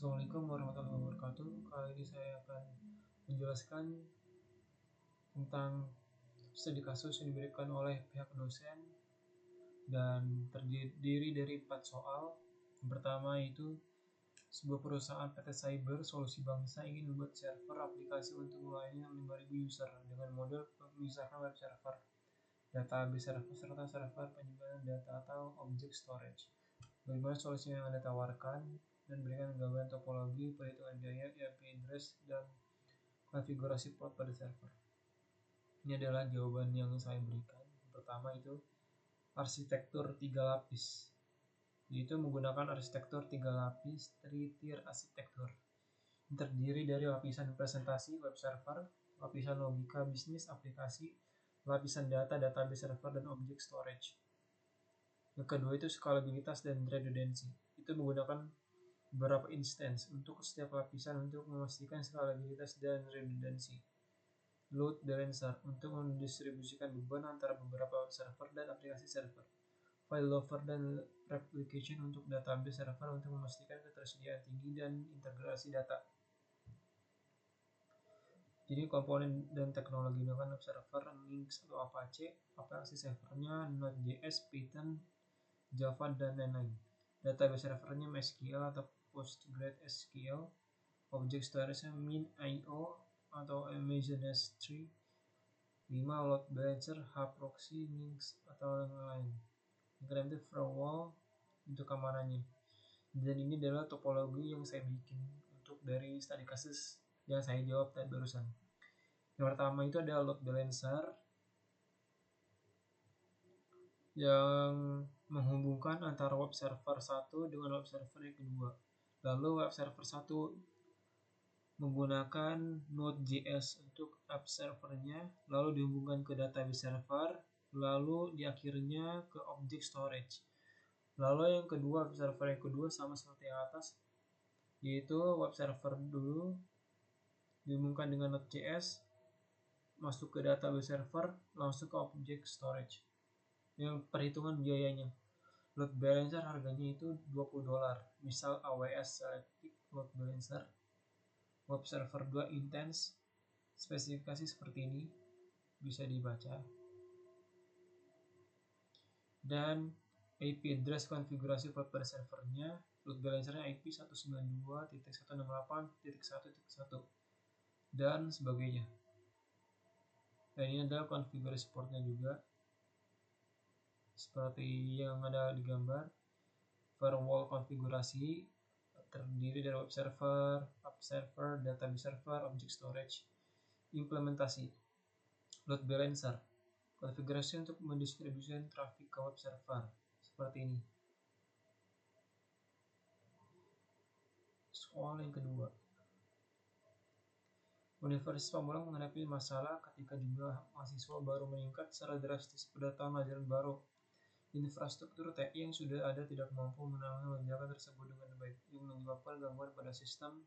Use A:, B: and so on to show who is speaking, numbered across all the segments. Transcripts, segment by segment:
A: Assalamualaikum warahmatullahi wabarakatuh. Kali ini saya akan menjelaskan tentang studi kasus yang diberikan oleh pihak dosen dan terdiri dari 4 soal. Yang pertama itu sebuah perusahaan PT Cyber Solusi Bangsa ingin membuat server aplikasi untuk melayani 5.000 user dengan model memisahkan web server, database server, serta server penyimpanan data atau object storage. Bagaimana solusi yang Anda tawarkan? Dan berikan gambaran topologi, perhitungan biaya, IP address, dan konfigurasi port pada server. Ini adalah jawaban yang saya berikan. Pertama itu arsitektur 3 lapis, yaitu menggunakan arsitektur 3 lapis, 3-tier arsitektur. Terdiri dari lapisan presentasi web server, lapisan logika bisnis aplikasi, lapisan data database server, dan object storage. Yang kedua itu skalabilitas dan redundancy. Itu menggunakan beberapa instance untuk setiap lapisan untuk memastikan skalabilitas dan redundancy. Load balancer untuk mendistribusikan beban antara beberapa server dan aplikasi server. Failover dan replication untuk database server untuk memastikan ketersediaan tinggi dan integrasi data. Jadi komponen dan teknologi menggunakan web server, Nginx atau Apache, aplikasi servernya Node.js, Python, Java, dan lain-lain. Database servernya MySQL atau PostgreSQL, object storage-nya MinIO atau Amazon S3, 5 load balancer, Hproxy, Nginx atau yang lain. Yang itu firewall untuk keamanannya. Dan ini adalah topologi yang saya bikin untuk dari studi kasus yang saya jawab tadi barusan. Yang pertama itu ada load balancer yang menghubungkan antara web server 1 dengan web server yang kedua. Lalu web server 1 menggunakan Node.js untuk app servernya, lalu dihubungkan ke database server, lalu di akhirnya ke object storage. Lalu yang kedua, web server yang kedua sama seperti yang atas, yaitu web server dulu dihubungkan dengan Node.js, masuk ke database server, langsung ke object storage. Yang perhitungan biayanya, load balancer harganya itu $20. Misal AWS Selective Load Balancer, web server 2 intense, spesifikasi seperti ini bisa dibaca. Dan IP address konfigurasi port pada servernya, load balancernya IP 192.168.1.1 dan sebagainya. Dan ini adalah konfigurasi portnya juga seperti yang ada di gambar. Firewall konfigurasi terdiri dari web server, app server, database server, object storage. Implementasi load balancer, konfigurasi untuk mendistribusikan traffic ke web server seperti ini. Soal yang kedua, Universitas Pamulang menghadapi masalah ketika jumlah mahasiswa baru meningkat secara drastis pada tahun ajaran baru. Infrastruktur TI yang sudah ada tidak mampu menangani lonjakan tersebut dengan baik, yang menyebabkan gangguan pada sistem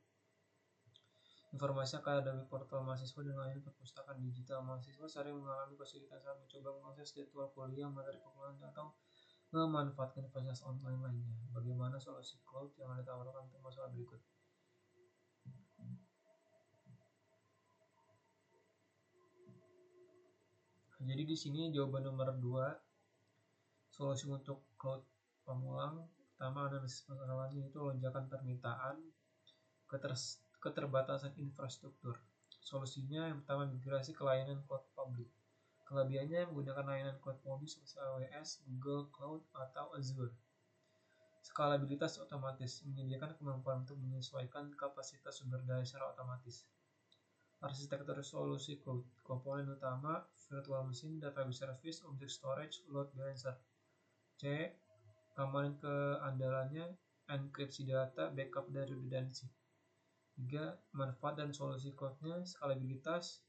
A: informasi akademik, portal mahasiswa, dan layanan perpustakaan digital. Mahasiswa sering mengalami kesulitan saat mencoba mengakses jadwal kuliah, materi pengumpulan, atau memanfaatkan fasilitas online lainnya. Bagaimana solusi cloud yang Anda tawarkan untuk masalah berikut? Jadi di sini jawaban nomor 2, solusi untuk cloud Pamulang. Pertama, analisis masalahnya itu lonjakan permintaan, keterbatasan infrastruktur. Solusinya yang pertama, migrasi ke layanan cloud publik. Kelebihannya menggunakan layanan cloud publik seperti AWS, Google Cloud, atau Azure. Skalabilitas otomatis, menyediakan kemampuan untuk menyesuaikan kapasitas sumber daya secara otomatis. Arsitektur solusi cloud, komponen utama, virtual machine, database service, object storage, load balancer. C. Keamanan keandalannya, enkripsi data, backup, dan redundancy. 3. Manfaat dan solusi cloud-nya, skalabilitas.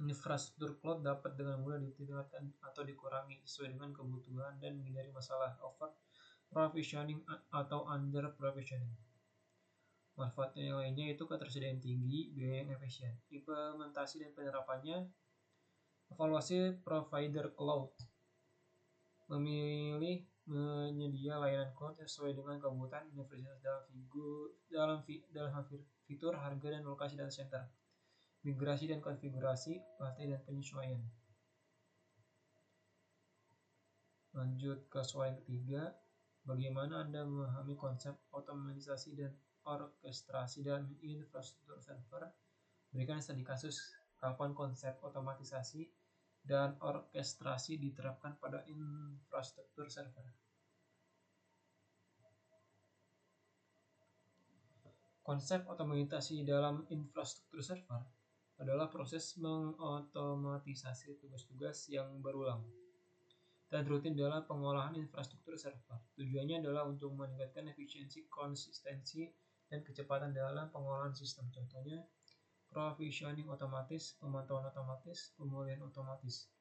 A: Infrastruktur cloud dapat dengan mudah ditingkatkan atau dikurangi sesuai dengan kebutuhan dan menghindari masalah over provisioning atau under provisioning. Manfaatnya yang lainnya itu ketersediaan tinggi, biaya yang efisien. Implementasi dan penerapannya, evaluasi provider cloud, memilih menyedia layanan cloud sesuai dengan kebutuhan universitas dalam fitur, harga, dan lokasi data center, migrasi dan konfigurasi, baterai, dan penyesuaian. Lanjut ke soal yang ketiga, bagaimana Anda memahami konsep otomatisasi dan orkestrasi dalam infrastruktur server? Berikan studi kasus kapan konsep otomatisasi dan orkestrasi diterapkan pada infrastruktur server. Konsep otomatisasi dalam infrastruktur server adalah proses mengotomatisasi tugas-tugas yang berulang dan rutin dalam pengolahan infrastruktur server. Tujuannya adalah untuk meningkatkan efisiensi, konsistensi, dan kecepatan dalam pengolahan sistem. Contohnya, provisioning otomatis, pemantauan otomatis, pemulihan otomatis.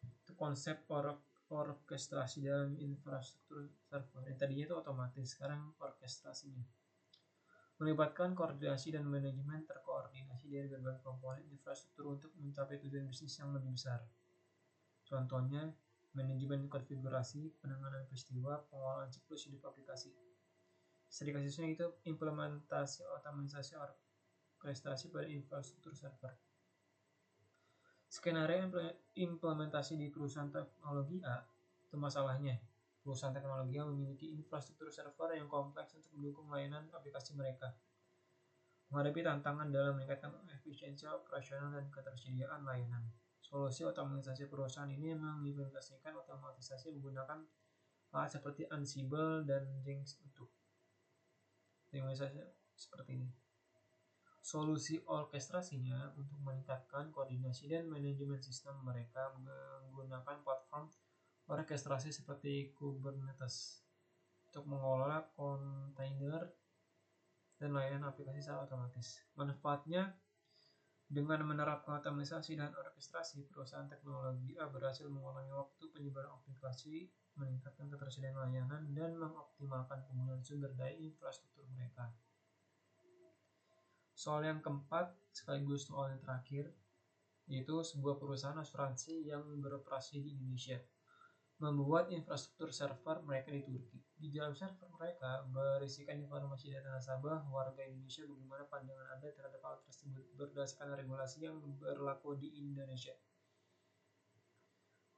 A: Itu konsep orkestrasi dalam infrastruktur server. Yang tadinya itu otomatis, sekarang orkestrasinya. Melibatkan koordinasi dan manajemen terkoordinasi dari berbagai komponen infrastruktur untuk mencapai tujuan bisnis yang lebih besar. Contohnya, manajemen konfigurasi, penanganan peristiwa, pengolahan siklus hidup aplikasi. Studi kasusnya itu implementasi otomatisasi orkestrasi pada infrastruktur server. Skenario implementasi di perusahaan teknologi A, itu masalahnya. Perusahaan teknologi A memiliki infrastruktur server yang kompleks untuk mendukung layanan aplikasi mereka. Menghadapi tantangan dalam meningkatkan efisiensi operasional dan ketersediaan layanan. Solusi otomatisasi perusahaan ini mengimplementasikan otomatisasi menggunakan alat seperti Ansible dan Jinx untuk implementasi seperti ini. Solusi orkestrasinya untuk meningkatkan koordinasi dan manajemen sistem mereka menggunakan platform orkestrasi seperti Kubernetes untuk mengelola kontainer dan layanan aplikasi secara otomatis. Manfaatnya, dengan menerapkan otomatisasi dan orkestrasi, perusahaan teknologi A berhasil mengurangi waktu penyebaran aplikasi, meningkatkan ketersediaan layanan, dan mengoptimalkan penggunaan sumber daya infrastruktur mereka. Soal yang keempat, sekaligus soal yang terakhir, yaitu sebuah perusahaan asuransi yang beroperasi di Indonesia membuat infrastruktur server mereka di Turki. Di dalam server mereka berisikan informasi data nasabah warga Indonesia. Bagaimana pandangan Anda terhadap hal tersebut berdasarkan regulasi yang berlaku di Indonesia?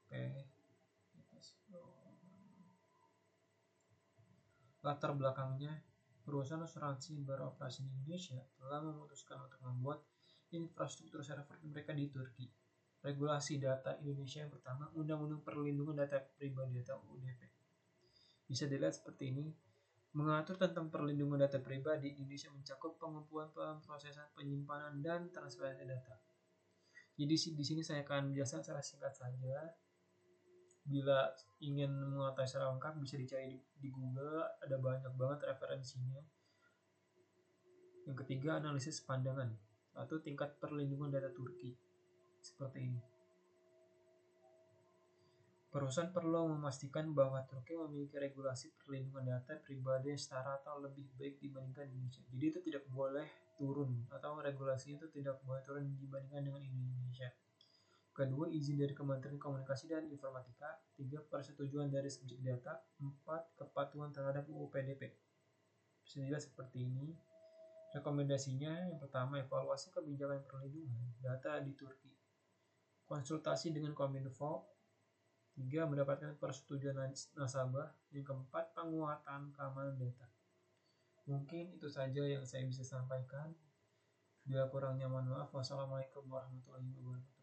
A: Oke. Latar belakangnya, perusahaan asuransi beroperasi di Indonesia telah memutuskan untuk membuat infrastruktur server mereka di Turki. Regulasi data Indonesia yang pertama, Undang-Undang Perlindungan Data Pribadi atau UDP. Bisa dilihat seperti ini. Mengatur tentang perlindungan data pribadi, Indonesia mencakup pengumpulan, pemrosesan, penyimpanan, dan transferasi data. Jadi di sini saya akan biasa secara singkat saja. Bila ingin mengetahui secara lengkap bisa dicari di Google, ada banyak banget referensinya. Yang ketiga, analisis pandangan atau tingkat perlindungan data Turki. Seperti ini. Perusahaan perlu memastikan bahwa Turki memiliki regulasi perlindungan data pribadi yang setara atau lebih baik dibandingkan Indonesia. Jadi itu tidak boleh turun atau regulasi itu tidak boleh turun dibandingkan dengan Indonesia. Kedua, izin dari Kementerian Komunikasi dan Informatika. 3, persetujuan dari subjek data. 4, kepatuhan terhadap UU PDP. Bisa dilihat seperti ini. Rekomendasinya, yang pertama, evaluasi kebijakan perlindungan data di Turki. Konsultasi dengan Kominfo. 3, mendapatkan persetujuan nasabah. Yang keempat, penguatan keamanan data. Mungkin itu saja yang saya bisa sampaikan. Bila kurangnya mohon maaf. Wassalamualaikum warahmatullahi wabarakatuh.